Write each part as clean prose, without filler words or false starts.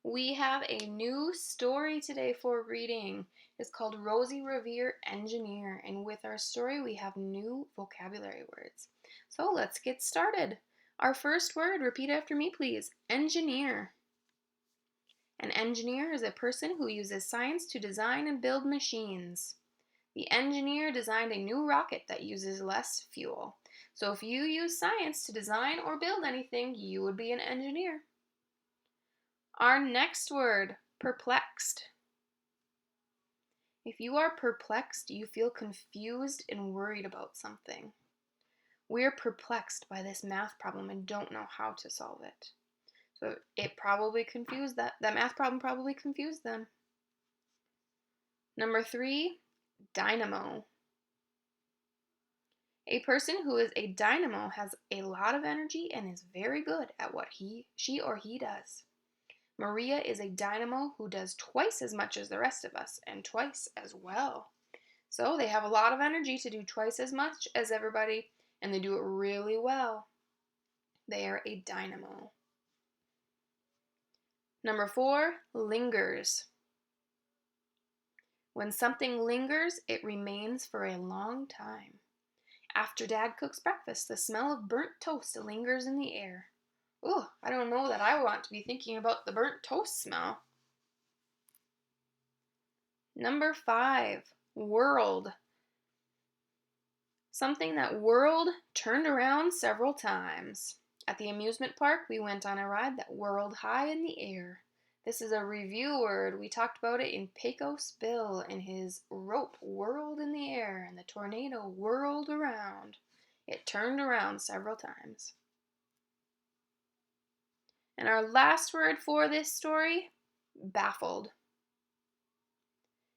We have a new story today for reading. It's called Rosie Revere Engineer, and with our story we have new vocabulary words. So let's get started. Our first word, repeat after me please, engineer. An engineer is a person who uses science to design and build machines. The engineer designed a new rocket that uses less fuel. So if you use science to design or build anything, you would be an engineer. Our next word, perplexed. If you are perplexed, you feel confused and worried about something. We're perplexed by this math problem and don't know how to solve it. So it probably confused that math problem probably confused them. Number 3, dynamo. A person who is a dynamo has a lot of energy and is very good at what she or he does. Maria is a dynamo who does twice as much as the rest of us and twice as well. So they have a lot of energy to do twice as much as everybody and they do it really well. They are a dynamo. Number 4, lingers. When something lingers, it remains for a long time. After Dad cooks breakfast, the smell of burnt toast lingers in the air. Ooh, I don't know that I want to be thinking about the burnt toast smell. Number 5, whirled. Something that whirled turned around several times. At the amusement park, we went on a ride that whirled high in the air. This is a review word. We talked about it in Pecos Bill, and his rope whirled in the air and the tornado whirled around. It turned around several times. And our last word for this story, baffled.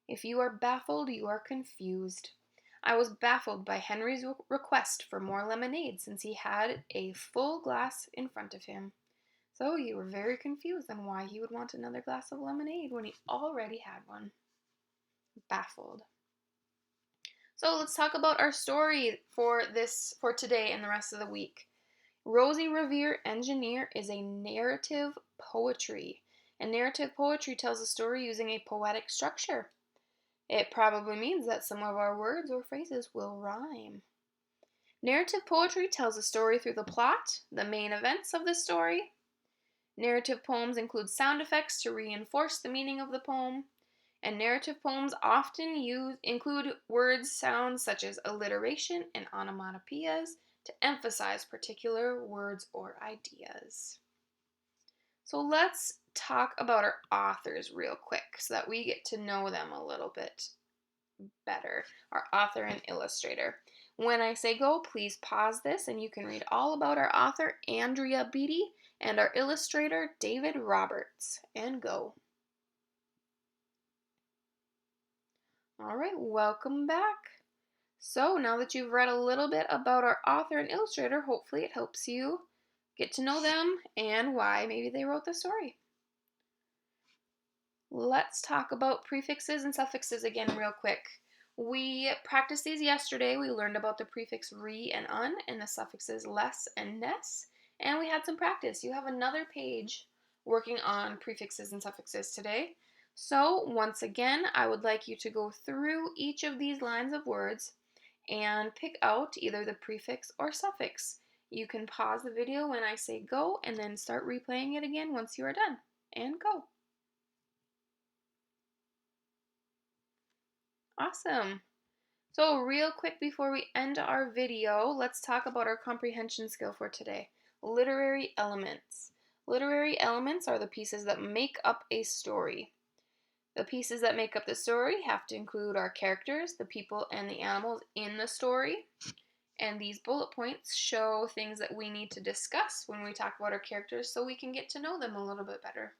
If you are baffled, you are confused. I was baffled by Henry's request for more lemonade since he had a full glass in front of him. So you were very confused on why he would want another glass of lemonade when he already had one. Baffled. So let's talk about our story for today and the rest of the week. Rosie Revere Engineer is a narrative poetry. And narrative poetry tells a story using a poetic structure. It probably means that some of our words or phrases will rhyme. Narrative poetry tells a story through the plot, the main events of the story. Narrative poems include sound effects to reinforce the meaning of the poem. And narrative poems often include words, sounds such as alliteration and onomatopoeias to emphasize particular words or ideas. So let's talk about our authors real quick so that we get to know them a little bit better. Our author and illustrator. When I say go, please pause this and you can read all about our author, Andrea Beatty, and our illustrator, David Roberts. And go. All right, welcome back. So now that you've read a little bit about our author and illustrator, hopefully it helps you get to know them and why maybe they wrote the story. Let's talk about prefixes and suffixes again real quick. We practiced these yesterday. We learned about the prefix re and un and the suffixes less and ness, and we had some practice. You have another page working on prefixes and suffixes today. So once again, I would like you to go through each of these lines of words and pick out either the prefix or suffix. You can pause the video when I say go and then start replaying it again once you are done. And go. Awesome. So real quick before we end our video, let's talk about our comprehension skill for today. Literary elements. Literary elements are the pieces that make up a story. The pieces that make up the story have to include our characters, the people, and the animals in the story. And these bullet points show things that we need to discuss when we talk about our characters so we can get to know them a little bit better.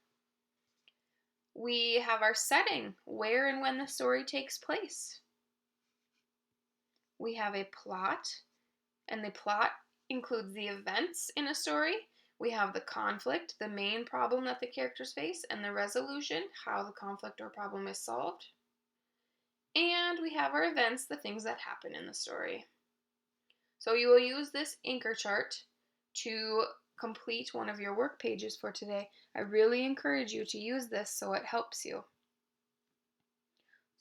We have our setting, where and when the story takes place. We have a plot, and the plot includes the events in a story. We have the conflict, the main problem that the characters face, and the resolution, how the conflict or problem is solved. And we have our events, the things that happen in the story. So you will use this anchor chart to complete one of your work pages for today. I really encourage you to use this so it helps you.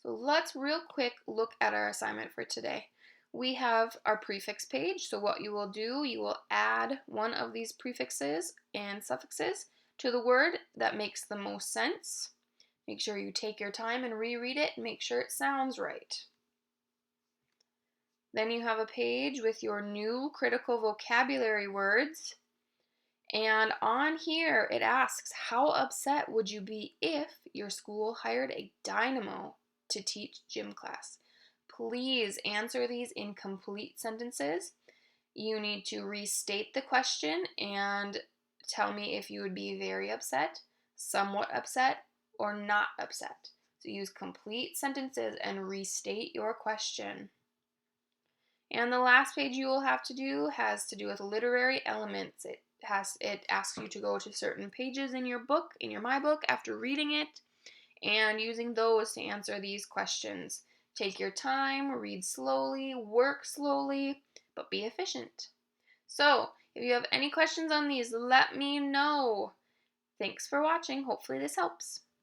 So let's real quick look at our assignment for today. We have our prefix page, so what you will do, you will add one of these prefixes and suffixes to the word that makes the most sense. Make sure you take your time and reread it and make sure it sounds right. Then you have a page with your new critical vocabulary words. And on here it asks, how upset would you be if your school hired a dynamo to teach gym class? Please answer these in complete sentences. You need to restate the question and tell me if you would be very upset, somewhat upset, or not upset. So use complete sentences and restate your question. And the last page you will have to do has to do with literary elements. It asks you to go to certain pages in your book, in your My Book, after reading it, and using those to answer these questions. Take your time, read slowly, work slowly, but be efficient. So, if you have any questions on these, let me know. Thanks for watching. Hopefully this helps.